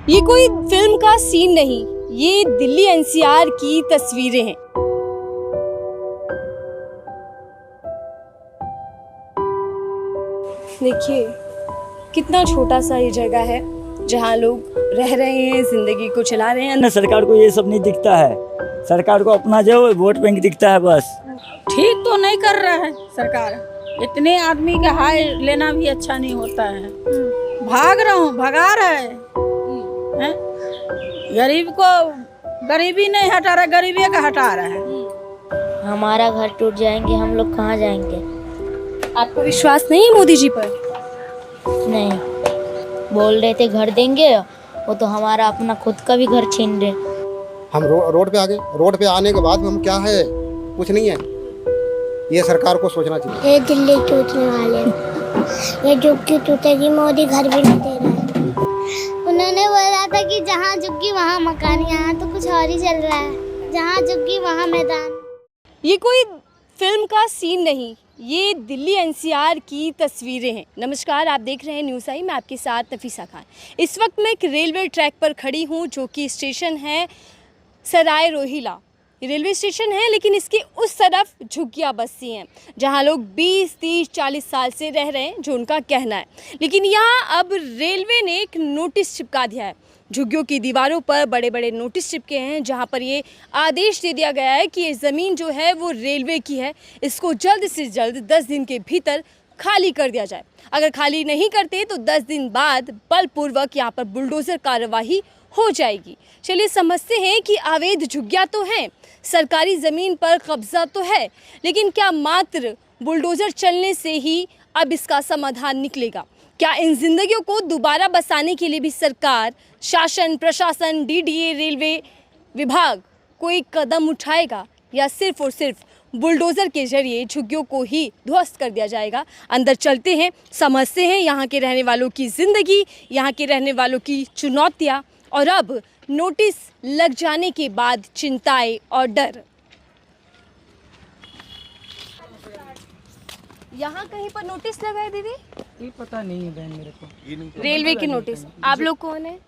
ये कोई फिल्म का सीन नहीं, ये दिल्ली एनसीआर की तस्वीरें हैं। देखिए कितना छोटा सा ये जगह है जहाँ लोग रह रहे हैं, जिंदगी को चला रहे हैं। ना सरकार को ये सब नहीं दिखता है, सरकार को अपना जो वोट बैंक दिखता है बस। ठीक तो नहीं कर रहा है सरकार, इतने आदमी का हाय लेना भी अच्छा नहीं होता है। भाग रहा हूँ, भगा रहा है। गरीब को गरीबी नहीं हटा रहा, गरीबी का हटा रहा है। हमारा घर टूट जाएंगे, हम लोग कहाँ जाएंगे? आपको विश्वास नहीं है मोदी जी पर? नहीं, बोल रहे थे घर देंगे, वो तो हमारा अपना खुद का भी घर छीन रहे। हम रोड पे आ गए, रोड पे आने के बाद में हम क्या है, कुछ नहीं है। ये सरकार को सोचना चाहिए। ये दिल्ली टूटने वाले, ये झुग्गी टूटेगी, मोदी घर भी नहीं दे रहा है। उन्होंने बोला था कि जहाँ झुग्गी वहाँ मकान, यहाँ तो कुछ और ही चल रहा है, जहाँ झुग्गी वहाँ मैदान। ये कोई फिल्म का सीन नहीं, ये दिल्ली एनसीआर की तस्वीरें हैं। नमस्कार, आप देख रहे हैं न्यूज़ आई, मैं आपके साथ नफीसा खान। इस वक्त मैं एक रेलवे ट्रैक पर खड़ी हूँ जो कि स्टेशन है सराय रोहिला। ये रेलवे स्टेशन है लेकिन इसके उस तरफ झुग्गियाँ बस्ती हैं जहाँ लोग 20, 30, 40 साल से रह रहे हैं, जो उनका कहना है। लेकिन यहाँ अब रेलवे ने एक नोटिस चिपका दिया है। झुग्गियों की दीवारों पर बड़े बड़े नोटिस चिपके हैं जहाँ पर ये आदेश दे दिया गया है कि ये ज़मीन जो है वो रेलवे की है, इसको जल्द से जल्द 10 दिन के भीतर खाली कर दिया जाए। अगर खाली नहीं करते तो 10 दिन बाद बलपूर्वक यहाँ पर बुलडोज़र कार्रवाई हो जाएगी। चलिए समझते हैं कि अवैध झुग्गियाँ तो हैं, सरकारी ज़मीन पर कब्जा तो है, लेकिन क्या मात्र बुलडोज़र चलने से ही अब इसका समाधान निकलेगा? क्या इन जिंदगियों को दोबारा बसाने के लिए भी सरकार, शासन, प्रशासन, डीडीए, रेलवे विभाग कोई कदम उठाएगा या सिर्फ और सिर्फ बुलडोज़र के जरिए झुग्गियों को ही ध्वस्त कर दिया जाएगा? अंदर चलते हैं, समझते हैं यहाँ के रहने वालों की ज़िंदगी, यहाँ के रहने वालों की चुनौतियाँ और अब नोटिस लग जाने के बाद चिंताएं और डर। यहाँ कहीं पर नोटिस लगा है दीदी? ये पता नहीं है बहन मेरे को। रेलवे की नोटिस। आप लोग कौन है?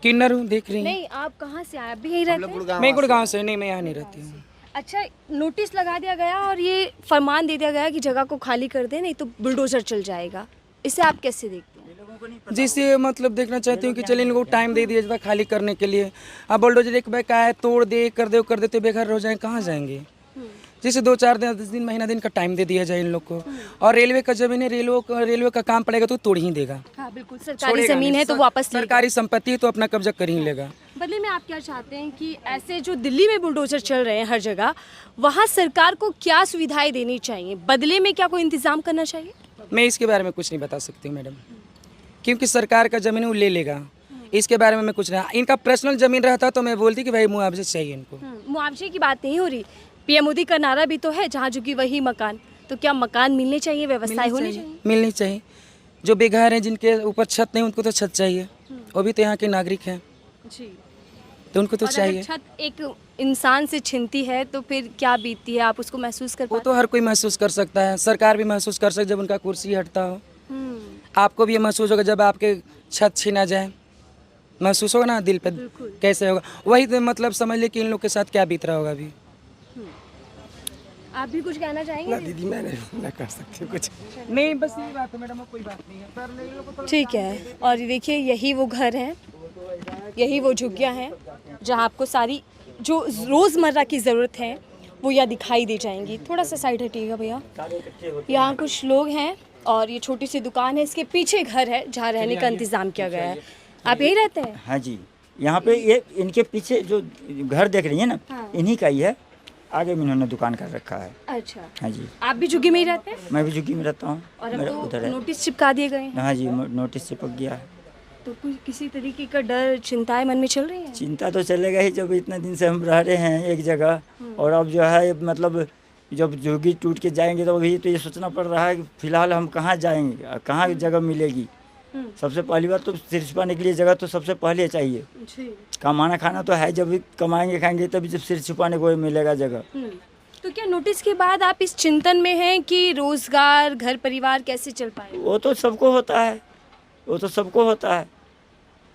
किन्नर हूँ, देख रही नहीं, आप कहाँ से आए? आप भी यहीं रहते हैं? मैं गुड़गांव से। नहीं, मैं यहाँ नहीं रहती हूँ। अच्छा, नोटिस लगा दिया गया और ये फरमान दे दिया गया कि जगह को खाली कर दे, नहीं तो बुलडोजर चल जाएगा। इसे आप कैसे देखते हैं? जिससे मतलब देखना चाहती हूँ कि चलिए इनको टाइम दे दिया जाता खाली करने के लिए। अब बुलडोजर एक बैग का है, तोड़ दे, कर देते बेघर हो जाए, कहाँ जाएंगे? जैसे 2, 4 दिन, 10 दिन, महीना दिन का टाइम दे दिया जाए इन लोग को। और रेलवे का जमीन है, रेलवे का काम पड़ेगा तो तोड़ ही देगा। हाँ बिल्कुल, सरकारी जमीन है तो वापस सरकारी संपत्ति है तो अपना कब्जा कर ही लेगा। बदले में आप क्या चाहते हैं कि ऐसे जो दिल्ली में बुलडोजर चल रहे हैं हर जगह, वहाँ सरकार को क्या सुविधाएं देनी चाहिए? बदले में क्या कोई इंतजाम करना चाहिए? मैं इसके बारे में कुछ नहीं बता सकती हूँ मैडम, क्योंकि सरकार का ज़मीन वो ले लेगा। इसके बारे में मैं कुछ नहीं, इनका पर्सनल ज़मीन रहता तो मैं बोलती कि भाई मुआवजा चाहिए इनको। मुआवजे की बात नहीं हो रही, पीएम मोदी का नारा भी तो है जहाँ झुकी वही मकान। तो क्या मकान मिलने चाहिए, व्यवस्थाएं होनी चाहिए? मिलनी चाहिए। जो बेघर हैं, जिनके ऊपर छत नहीं, उनको तो छत चाहिए। वो भी तो यहाँ के नागरिक हैं जी, तो उनको तो और चाहिए। अगर छत एक इंसान से छिनती है तो फिर क्या बीतती है, आप उसको महसूस कर वो पाते तो हर कोई महसूस कर सकता है, सरकार भी महसूस कर सकती है जब उनका कुर्सी हटता हो। आपको भी ये महसूस होगा जब आपके छत छीना जाए, महसूस होगा ना दिल पे, कैसे होगा? वही तो मतलब समझ ले कि इन लोग के साथ क्या बीत रहा होगा अभी। आप भी कुछ कहना चाहेंगे? दीदी मैं नहीं कर सकती कुछ। नहीं, बस यही बात है मैडम, और कोई बात नहीं है। ठीक है, और ये देखिए यही वो घर हैं, यही वो झुग्गियाँ हैं जहाँ आपको सारी जो रोज़मर्रा की ज़रूरत है वो यहाँ दिखाई दे जाएंगी। थोड़ा सा साइड हटिएगा भैया। यहाँ कुछ लोग हैं और ये छोटी सी दुकान है, इसके पीछे घर है जहाँ रहने का इंतज़ाम किया गया है। आप यही रहते हैं? हाँ जी, यहाँ पे ये इनके पीछे जो घर देख रही है ना, इन्हीं का ही है। आगे में इन्होंने दुकान कर रखा है। अच्छा, हाँ जी। आप भी झुग्गी में ही रहते हैं? मैं भी झुग्गी में रहता हूँ। और मेरा अब उधर तो है। नोटिस चिपका दिए गए हैं, हाँ जी, नोटिस चिपक गया है। तो कोई किसी तरीके का डर, चिंताएं मन में चल रही हैं? चिंता तो चलेगा ही, जब इतने दिन से हम रह रहे हैं एक जगह, और अब जो है मतलब जब झुग्गी टूट के जाएंगे तो अभी तो ये सोचना पड़ रहा है कि फिलहाल हम कहाँ जाएंगे, कहाँ जगह मिलेगी। सबसे पहली बात तो सिर छुपाने के लिए जगह तो सबसे पहले चाहिए। कमाना खाना तो है, जब भी कमाएंगे खाएंगे तभी जब सिर छुपाने को मिलेगा जगह। तो क्या नोटिस के बाद आप इस चिंतन में हैं कि रोजगार, घर परिवार कैसे चल पाए? वो तो सबको होता है, वो तो सबको होता है।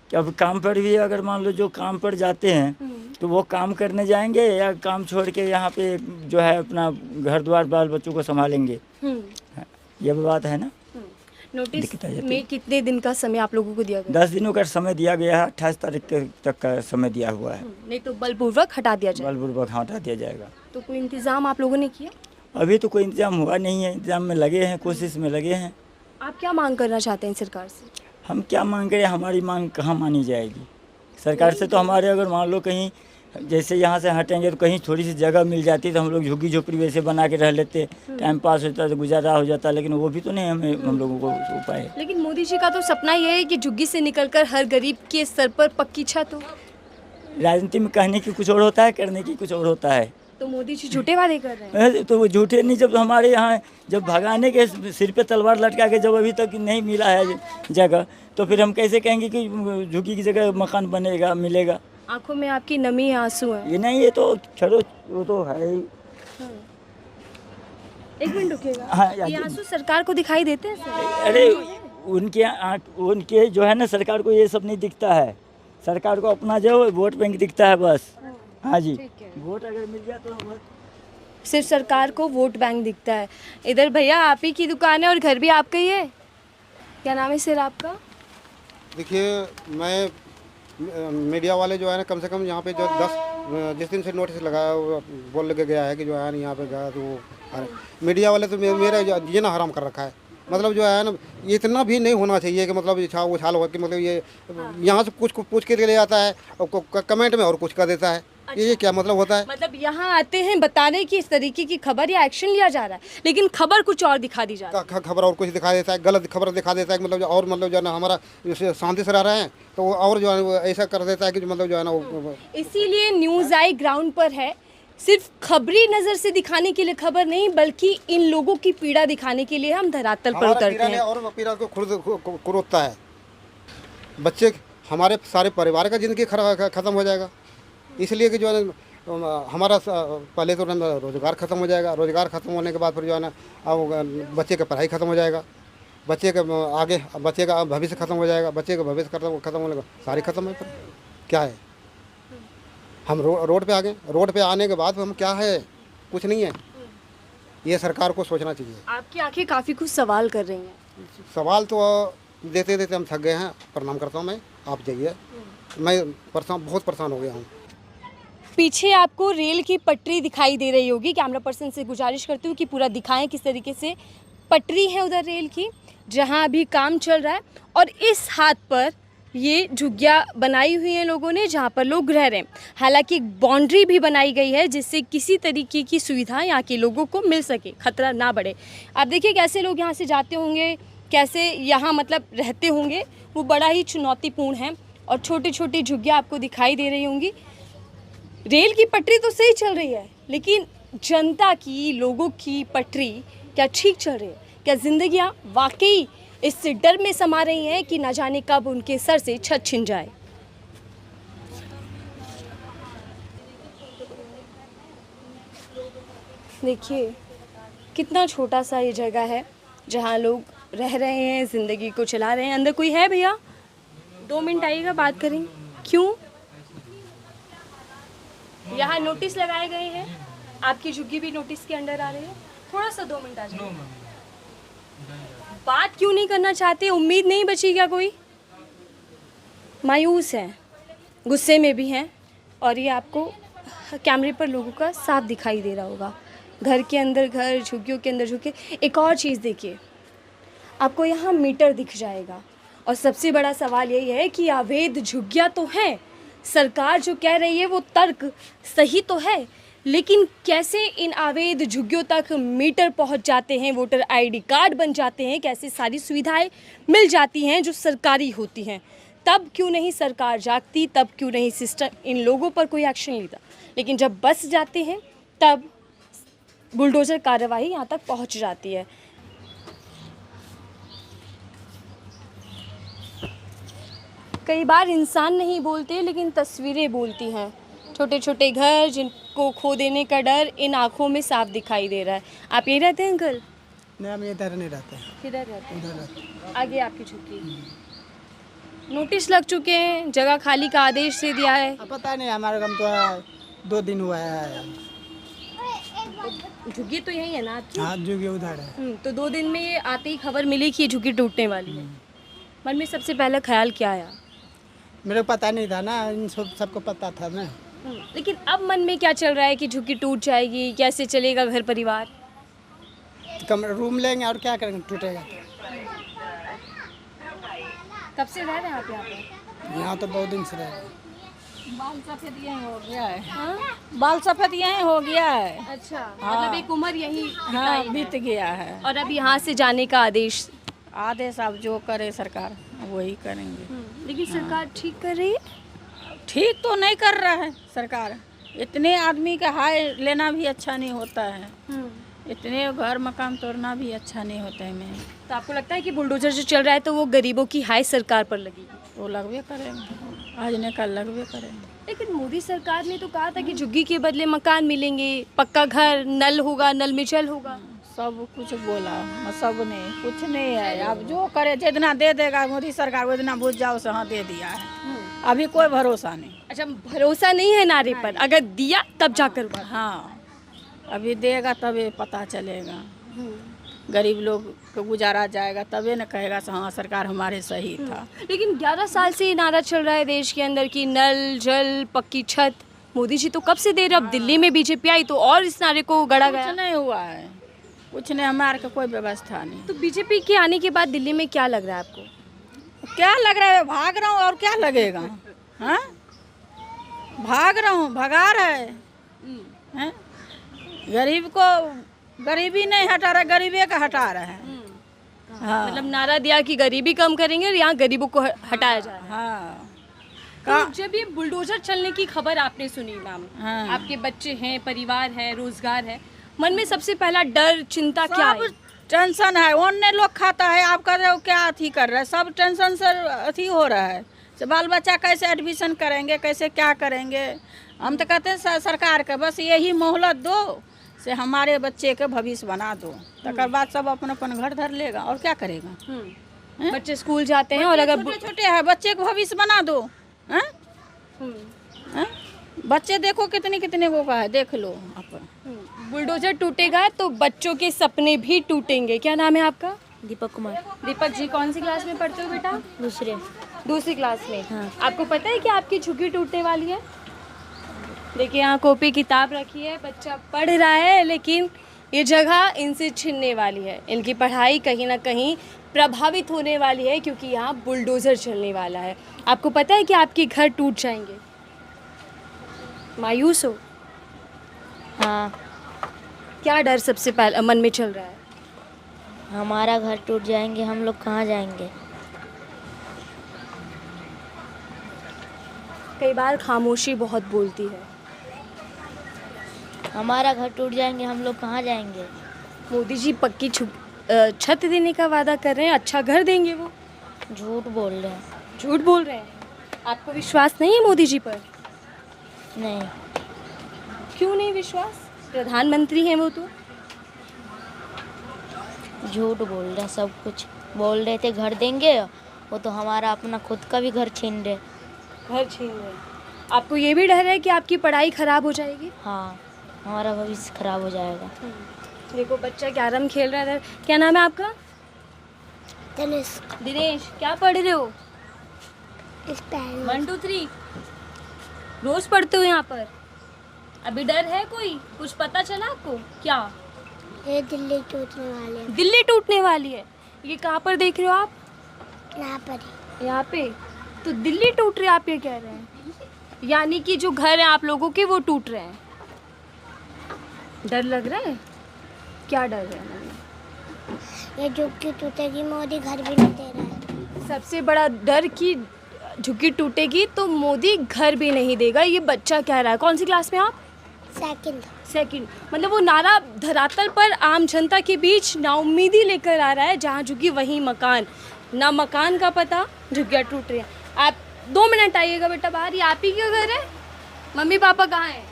कि अब काम पर भी अगर मान लो जो काम पर जाते हैं तो वो काम करने जाएंगे या काम छोड़ के यहाँ पे जो है अपना घर द्वार बाल बच्चों को संभालेंगे। ये भी बात है ना। नोटिस दिक्कत आ जाती में कितने दिन का समय आप लोगों को दिया गया? 10 दिनों का समय दिया गया है, 28 तारीख तक का समय दिया हुआ है। नहीं तो बलपूर्वक हटा दिया जाए। बलपूर्वक हटा दिया जाएगा। तो कोई इंतजाम आप लोगों ने किया? अभी तो कोई इंतजाम हुआ नहीं है, इंतजाम में लगे हैं, कोशिश में लगे हैं। आप क्या मांग करना चाहते हैं सरकार से? हम क्या मांग करें, हमारी मांग कहाँ मानी जाएगी सरकार से। तो हमारे अगर मान लो कहीं जैसे यहाँ से हटेंगे तो कहीं थोड़ी सी जगह मिल जाती तो हम लोग झुग्गी झोपड़ी वैसे बना के रह लेते, टाइम पास होता तो गुजारा हो जाता, लेकिन वो भी तो नहीं हमें हम लोगों को उपाय है। लेकिन मोदी जी का तो सपना ये है कि झुग्गी से निकलकर हर गरीब के सर पर पक्की छत हो। राजनीति में कहने की कुछ और होता है, करने की कुछ और होता है। तो मोदी जी झूठे वादे कर रहे हैं। तो वो झूठे नहीं, जब हमारे यहाँ जब भगाने के सिर पे तलवार लटका के जब अभी तक नहीं मिला है जगह, तो फिर हम कैसे कहेंगे कि झुग्गी की जगह मकान बनेगा, मिलेगा। आंखों में आपकी नमी आंसू हैं। ये नहीं, ये तो छोड़ो, वो तो है ही। एक मिनट रुकिएगा। हाँ, ये आंसू सरकार को दिखाई देते हैं सर? अरे उनके जो है ना, सरकार को ये सब नहीं दिखता है। सरकार को अपना जो वोट बैंक दिखता है बस। हाँ जी, वोट अगर मिल गया तो बस। सिर्फ सरकार को वोट बैंक दिखता है। इधर भैया आप ही की दुकान है और घर भी आपका ही है, क्या नाम है सर आपका? देखिए, मैं मीडिया वाले जो है ना, कम से कम यहाँ पे जो 10 जिस दिन से नोटिस लगाया वो बोल के गया है कि जो है ना यहाँ पे गया तो मीडिया वाले तो मेरा जीना हराम कर रखा है। मतलब जो है ना, इतना भी नहीं होना चाहिए कि मतलब उछाल हो कि मतलब ये यहाँ से कुछ पूछ के ले आता है और कमेंट में और कुछ कर देता है। ये क्या मतलब होता है? मतलब यहाँ आते हैं बताने की इस तरीके की खबर या एक्शन लिया जा रहा है, लेकिन खबर कुछ और दिखा दी जा रही है। खबर और कुछ दिखा देता है, गलत खबर दिखा देता है। मतलब और मतलब जो है ना, हमारा शांति से रह रहे हैं तो वो और जो है वो ऐसा कर देता है कि मतलब जो है ना इसीलिए न्यूज़ आई ग्राउंड पर है, सिर्फ खबरी नज़र से दिखाने के लिए खबर नहीं, बल्कि इन लोगों की पीड़ा दिखाने के लिए हम धरातल पर उतरते हैं। और पीड़ा को खुद कुरोदता है। बच्चे, हमारे सारे परिवार का ज़िंदगी ख़त्म हो जाएगा। इसलिए कि जो है हमारा पहले तो रोज़गार ख़त्म हो जाएगा। रोज़गार ख़त्म होने के बाद फिर जो है ना, अब बच्चे का पढ़ाई ख़त्म हो जाएगा, बच्चे का आगे बच्चे का भविष्य ख़त्म हो जाएगा। बच्चे का भविष्य ख़त्म होने का सारी ख़त्म है। फिर क्या है? हम रोड पे आ गए। रोड पे आने के बाद हम क्या है, कुछ नहीं है। ये सरकार को सोचना चाहिए। आपकी आंखें काफ़ी कुछ सवाल कर रही हैं। सवाल तो देते देते हम थक गए हैं। प्रणाम करता हूँ मैं, आप जाइए। मैं बहुत परेशान हो गया हूँ। पीछे आपको रेल की पटरी दिखाई दे रही होगी। कैमरा पर्सन से गुजारिश करती हूँ कि पूरा दिखाएं किस तरीके से पटरी है उधर रेल की, जहाँ अभी काम चल रहा है। और इस हाथ पर ये झुग्गियाँ बनाई हुई हैं लोगों ने, जहाँ पर लोग रह रहे हैं। हालांकि एक बाउंड्री भी बनाई गई है जिससे किसी तरीके की सुविधा यहाँ के लोगों को मिल सके, खतरा ना बढ़े। आप देखिए कैसे लोग यहाँ से जाते होंगे, कैसे यहाँ मतलब रहते होंगे, वो बड़ा ही चुनौतीपूर्ण है। और छोटी छोटी झुग्गियाँ आपको दिखाई दे रही होंगी। रेल की पटरी तो सही चल रही है, लेकिन जनता की, लोगों की पटरी क्या ठीक चल रही है? क्या जिंदगियां वाकई इस डर में समा रही हैं कि न जाने कब उनके सर से छत छिन जाए? देखिए कितना छोटा सा ये जगह है जहां लोग रह रहे हैं, ज़िंदगी को चला रहे हैं। अंदर कोई है भैया? 2 मिनट आइएगा, बात करेंगे। क्यों? यहाँ नोटिस लगाए गए हैं, आपकी झुग्गी भी नोटिस के अंडर आ रही है। थोड़ा सा 2 मिनट आ जाए। बात क्यों नहीं करना चाहते? उम्मीद नहीं बची क्या? कोई मायूस है, गुस्से में भी हैं। और ये आपको कैमरे पर लोगों का साफ दिखाई दे रहा होगा। घर के अंदर घर, झुग्गियों के अंदर झुग्गी। एक और चीज़ देखिए, आपको यहाँ मीटर दिख जाएगा। और सबसे बड़ा सवाल यही है कि अवैध झुग्गियाँ तो हैं, सरकार जो कह रही है वो तर्क सही तो है, लेकिन कैसे इन अवैध झुग्गियों तक मीटर पहुंच जाते हैं, वोटर आईडी कार्ड बन जाते हैं, कैसे सारी सुविधाएं मिल जाती हैं जो सरकारी होती हैं? तब क्यों नहीं सरकार जागती? तब क्यों नहीं सिस्टम इन लोगों पर कोई एक्शन लेता? लेकिन जब बस जाते हैं तब बुलडोज़र कार्रवाई यहाँ तक पहुँच जाती है। कई बार इंसान नहीं बोलते, लेकिन तस्वीरें बोलती हैं। छोटे छोटे घर जिनको खो देने का डर इन आँखों में साफ दिखाई दे रहा है। आप यहीं रहते हैं अंकल? नहीं, हम इधर नहीं रहते हैं। किधर रहते हैं? उधर रहते हैं। आगे आपकी झुग्गी। नोटिस लग चुके हैं, जगह खाली का आदेश दे दिया है। पता नहीं, हमारे गाँव तो 2 दिन हुआ है। झुग्गी तो यही है ना आपकी? हाँ, जो कि उधर है। तो 2 दिन में आते ही खबर मिली कि ये झुग्गी टूटने वाली है। मन में सबसे पहला ख्याल क्या आया? मेरे को पता नहीं था ना, इन सबको पता था ना। लेकिन अब मन में क्या चल रहा है कि झुग्गी टूट जाएगी, कैसे चलेगा घर परिवार? कमरा रूम लेंगे और क्या करेंगे, टूटेगा। कब से रह रहे हैं आप यहाँ पे? यहाँ तो बहुत दिन से रह रहे हैं। बाल सफेद यहीं हो गया है। हाँ? बाल सफेद यहीं हो गया है। अच्छा, मतलब एक उम्र यही हाँ, बीत गया है। और अब यहाँ से जाने का आदेश। आदेश अब जो करे सरकार वही करेंगे। लेकिन सरकार ठीक कर रही है? ठीक तो नहीं कर रहा है सरकार। इतने आदमी का हाय लेना भी अच्छा नहीं होता है। इतने घर मकान तोड़ना भी अच्छा नहीं होता है। मैं तो आपको लगता है कि बुलडोजर जो चल रहा है तो वो गरीबों की हाय सरकार पर लगेगी? वो लगवे करेंगे, आज ने कल लगवे करेंगे। लेकिन मोदी सरकार ने तो कहा था कि झुग्गी के बदले मकान मिलेंगे, पक्का घर, नल होगा, नल में जल होगा। सब कुछ बोला, सब नहीं, कुछ नहीं है। अब जो करे जितना दे देगा मोदी सरकार उतना बुझ जाओ से, हाँ दे दिया है। अभी कोई भरोसा नहीं। अच्छा, भरोसा नहीं है नारे पर, अगर दिया तब जाकर बात। हाँ, अभी देगा तभी पता चलेगा। गरीब लोग को गुजारा जाएगा तबे न कहेगा से हाँ सरकार हमारे सही था। लेकिन 11 साल से ये नारा चल रहा है देश के अंदर कि नल जल पक्की छत। मोदी जी तो कब से दे रहे, अब दिल्ली में बीजेपी आई तो और इस नारे को गढ़ा गया। कुछ नहीं हुआ है, कुछ नहीं, हमारे का कोई व्यवस्था नहीं। तो बीजेपी के आने के बाद दिल्ली में क्या लग रहा है आपको? क्या लग रहा है, भाग रहा हूँ और क्या लगेगा। हाँ, भाग रहा हूँ, भगा रहा है। गरीब को गरीबी नहीं हटा रहा, गरीबी का हटा रहा है। हाँ, मतलब नारा दिया कि गरीबी कम करेंगे और यहाँ गरीबों को हटाया जा रहा है। हाँ, तो जब ये बुलडोजर चलने की खबर आपने सुनी मैम, हाँ। आपके बच्चे हैं, परिवार है, रोजगार है, मन में सबसे पहला डर चिंता क्या है? टेंशन है, ओन्ने लोग खाता है, आप कर रहे हो क्या अथी कर रहे हैं, सब टेंशन से अथी हो रहा है। से बाल बच्चा कैसे एडमिशन करेंगे, कैसे क्या करेंगे। हम तो कहते हैं सरकार के बस यही मोहलत दो से हमारे बच्चे के भविष्य बना दो, तकर बाद सब अपन अपन घर धर लेगा और क्या करेगा। बच्चे स्कूल जाते हैं और अगर छोटे छोटे हैं बच्चे को भविष्य बना दो। हैं? हैं? बच्चे देखो कितने कितने को का है, देख लो अपन। बुलडोजर टूटेगा तो बच्चों के सपने भी टूटेंगे। क्या नाम है आपका? दीपक कुमार। दीपक जी, कौन सी क्लास में पढ़ते हो बेटा? दूसरी क्लास में। हाँ। आपको पता है कि आपकी झुग्गी टूटने वाली है? देखिए यहाँ कॉपी किताब रखी है, बच्चा पढ़ रहा है, लेकिन ये जगह इनसे छिनने वाली है। इनकी पढ़ाई कहीं ना कहीं प्रभावित होने वाली है क्योंकि यहाँ बुलडोज़र चलने वाला है। आपको पता है कि आपके घर टूट जाएंगे? मायूस हो? हाँ, क्या डर सबसे पहले मन में चल रहा है? हमारा घर टूट जाएंगे, हम लोग कहाँ जाएंगे। कई बार खामोशी बहुत बोलती है। हमारा घर टूट जाएंगे, हम लोग कहाँ जाएंगे। मोदी जी पक्की छत देने का वादा कर रहे हैं, अच्छा घर देंगे वो। झूठ बोल रहे हैं। झूठ बोल रहे हैं। आपको विश्वास नहीं है मोदी जी पर? नहीं, क्यों नहीं विश्वास? प्रधानमंत्री हैं वो तो। झूठ बोल रहे हैं, सब कुछ बोल रहे थे घर देंगे, वो तो हमारा अपना खुद का भी घर छीन रहे। घर छीन रहे हैं। आपको ये भी डर है कि आपकी पढ़ाई खराब हो जाएगी? हाँ, हमारा भविष्य खराब हो जाएगा। देखो बच्चा कैरम खेल रहा था। क्या नाम है आपका? दिनेश, क्या पढ़ रहे हो? 1 2 3 रोज पढ़ते हो यहाँ पर? अभी डर है कोई? कुछ पता चला आपको? क्या? ये दिल्ली टूटने वाले हैं। दिल्ली टूटने वाली है। ये कहाँ पर देख रहे हो आप? यहाँ पर ही। यहाँ पे? तो दिल्ली टूट रही है आप ये कह रहे हैं? यानी कि जो घर हैं आप लोगों के वो टूट रहे हैं। डर लग रहा है? क्या डर है? ये झुग्गी टूटेगी, मोदी घर भी नहीं दे रहा है। सबसे बड़ा डर कि झुग्गी टूटेगी तो मोदी घर भी नहीं देगा, ये बच्चा कह रहा है। कौन सी क्लास में आप? सेकंड। मतलब वो नारा धरातल पर आम जनता के बीच नाउम्मीदी लेकर आ रहा है, जहाँ झुग्गी वहीं मकान। ना मकान का पता, झुग्गियाँ टूट रही हैं। आप 2 मिनट आइएगा बेटा बाहर। ये आप ही का घर है? मम्मी पापा कहाँ हैं?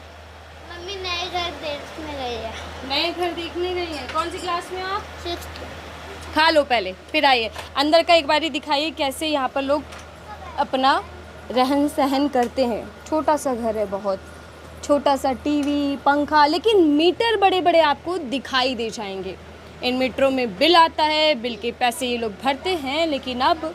मम्मी नए घर देखने गई है। नए घर देखने गई हैं। कौन सी क्लास में आप? 6th। खा लो पहले फिर आइए। अंदर का एक बारी दिखाइए कैसे यहाँ पर लोग अपना रहन सहन करते हैं। छोटा सा घर है, बहुत छोटा सा टीवी, पंखा, लेकिन मीटर बड़े बड़े आपको दिखाई दे जाएंगे। इन मीटरों में बिल आता है, बिल के पैसे ये लोग भरते हैं, लेकिन अब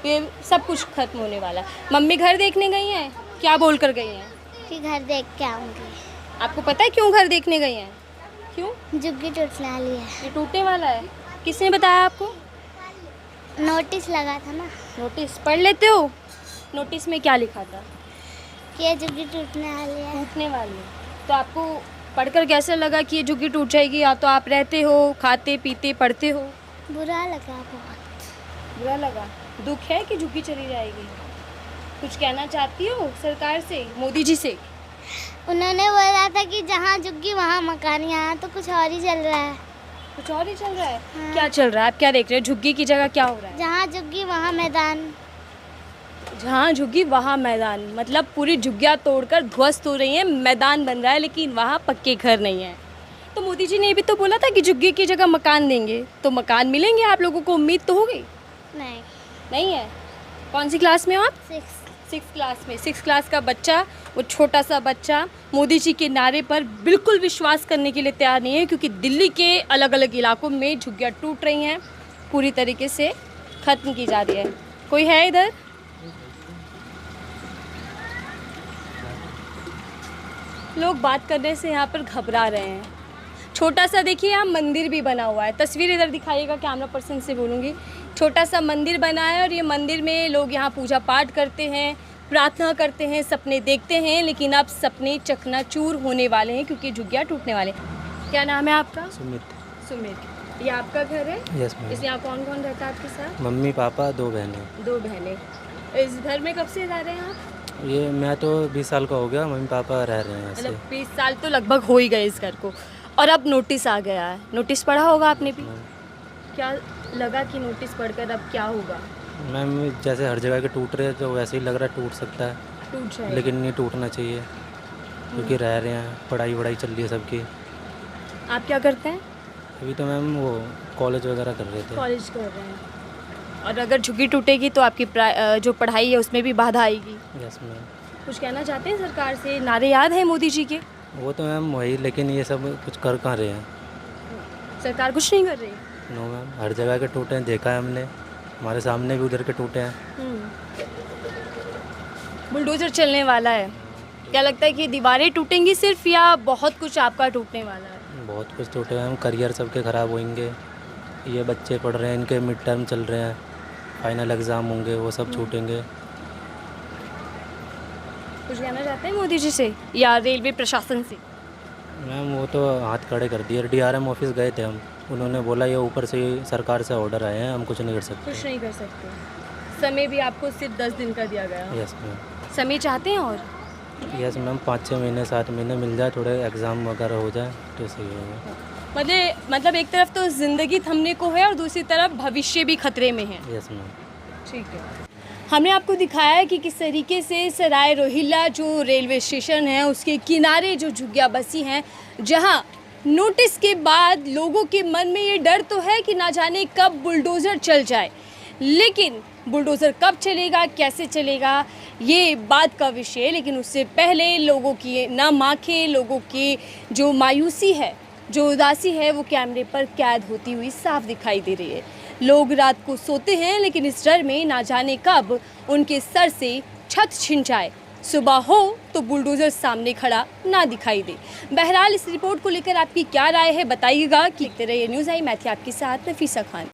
ये सब कुछ खत्म होने वाला है। मम्मी घर देखने गई हैं, क्या बोल कर गई हैं? कि घर देख के आऊँगी। आपको पता है क्यों घर देखने गई हैं? क्यों? झुग्गी टूटने वाली है। ये टूटने वाला है। किसने बताया आपको? नोटिस लगा था ना नोटिस पढ़ लेते हो? नोटिस में क्या लिखा था? कि ये झुग्गी टूटने वाली है। टूटने वाली है। तो आपको पढ़कर कैसा लगा कि ये झुग्गी टूट जाएगी? या तो आप रहते हो, खाते पीते पढ़ते हो? बुरा लगा बहुत। बुरा लगा। दुख है कि झुग्गी चली जाएगी? कुछ कहना चाहती हो सरकार से, मोदी जी से? उन्होंने बोला था कि जहाँ झुग्गी वहाँ मकान, यहाँ तो कुछ और ही चल रहा है। कुछ और ही चल रहा है? हाँ। क्या चल रहा है? आप क्या देख रहे हो? झुग्गी की जगह क्या हो रहा है? जहाँ झुग्गी वहाँ मैदान। जहाँ झुग्गी वहाँ मैदान, मतलब पूरी झुग्गियाँ तोड़कर ध्वस्त हो रही हैं, मैदान बन रहा है, लेकिन वहाँ पक्के घर नहीं है। तो मोदी जी ने भी तो बोला था कि झुग्गी की जगह मकान देंगे, तो मकान मिलेंगे आप लोगों को, उम्मीद तो हो गई? नहीं। नहीं है। कौन सी क्लास में हो आप? 6। क्लास में। 6 क्लास का बच्चा, वो छोटा सा बच्चा मोदी जी के नारे पर बिल्कुल विश्वास करने के लिए तैयार नहीं है, क्योंकि दिल्ली के अलग अलग इलाकों में झुग्गियाँ टूट रही हैं, पूरी तरीके से ख़त्म की जा रही है। कोई है इधर? लोग बात करने से यहाँ पर घबरा रहे हैं। छोटा सा देखिए यहाँ मंदिर भी बना हुआ है। तस्वीर इधर दिखाइएगा, कैमरा पर्सन से बोलूँगी। छोटा सा मंदिर बना है और ये मंदिर में लोग यहाँ पूजा पाठ करते हैं, प्रार्थना करते हैं, सपने देखते हैं, लेकिन अब सपने चकनाचूर होने वाले हैं क्योंकि झुग्गियाँ टूटने वाले हैं। क्या नाम है आपका? सुमित। ये आपका घर है? Yes ma'am. इसमें यहाँ कौन कौन रहता है आपके साथ? मम्मी पापा 2 बहनें। 2 बहनें। इस घर में कब से रह रहे हैं आप? ये मैं तो 20 साल का हो गया, मम्मी पापा रह रहे हैं ऐसे। मतलब 20 साल तो लगभग हो ही गए इस घर को, और अब नोटिस आ गया है। नोटिस पढ़ा होगा आपने भी? क्या लगा कि नोटिस पढ़कर अब क्या होगा? मैम जैसे हर जगह के टूट रहे हैं तो वैसे ही लग रहा है टूट सकता है, टूट जाएगा। लेकिन नहीं टूटना चाहिए क्योंकि रह रहे हैं, पढ़ाई चल रही है सबकी। आप क्या करते हैं? अभी तो मैम वो कॉलेज वगैरह कर रहे थे। कॉलेज कर रहे हैं। और अगर झुग्गी टूटेगी तो आपकी जो पढ़ाई है उसमें भी बाधा आएगी। Yes ma'am. कुछ कहना चाहते हैं सरकार से? नारे याद है मोदी जी के? वो तो मैम वही, लेकिन ये सब कुछ कर कहाँ रहे हैं। सरकार कुछ नहीं कर रही? नो मैम, हर जगह के टूटे हैं, देखा है हमने, हमारे सामने भी उधर के टूटे हैं। बुलडोजर चलने वाला है। क्या लगता है कि दीवारें टूटेंगी सिर्फ, या बहुत कुछ आपका टूटने वाला है? बहुत कुछ टूटे हैं, करियर सबके ख़राब होंगे। ये बच्चे पढ़ रहे हैं, इनके मिड टर्म चल रहे हैं, फाइनल एग्ज़ाम होंगे, वो सब छूटेंगे। कुछ कहना चाहते हैं मोदी जी से या रेलवे प्रशासन से? मैम वो तो हाथ खड़े कर दिए। DRM ऑफिस गए थे हम, उन्होंने बोला ये ऊपर से सरकार से ऑर्डर आए हैं, हम कुछ नहीं कर सकते। कुछ नहीं कर सकते। समय भी आपको सिर्फ 10 दिन का दिया गया। Yes ma'am. समय चाहते हैं और? यस मैम, 5-6 महीने 7 महीने मिल जाए, थोड़े एग्ज़ाम वगैरह हो जाए तो सही होगा। मतलब एक तरफ तो ज़िंदगी थमने को है और दूसरी तरफ भविष्य भी खतरे में है। Yes ma'am. ठीक है। हमने आपको दिखाया है कि किस तरीके से सराय रोहिल्ला जो रेलवे स्टेशन है उसके किनारे जो झुग्गियाँ बसी हैं, जहां नोटिस के बाद लोगों के मन में ये डर तो है कि ना जाने कब बुलडोज़र चल जाए, लेकिन बुलडोज़र कब चलेगा, कैसे चलेगा, ये बात का विषय है। लेकिन उससे पहले लोगों की नाम आंखें, लोगों की जो मायूसी है, जो उदासी है, वो कैमरे पर कैद होती हुई साफ दिखाई दे रही है। लोग रात को सोते हैं, लेकिन इस डर में ना जाने कब उनके सर से छत छिन जाए, सुबह हो तो बुलडोज़र सामने खड़ा ना दिखाई दे। बहरहाल इस रिपोर्ट को लेकर आपकी क्या राय है बताइएगा। लिखते रहिए न्यूज़ आई। मैं थी आपके साथ नफीसा खान।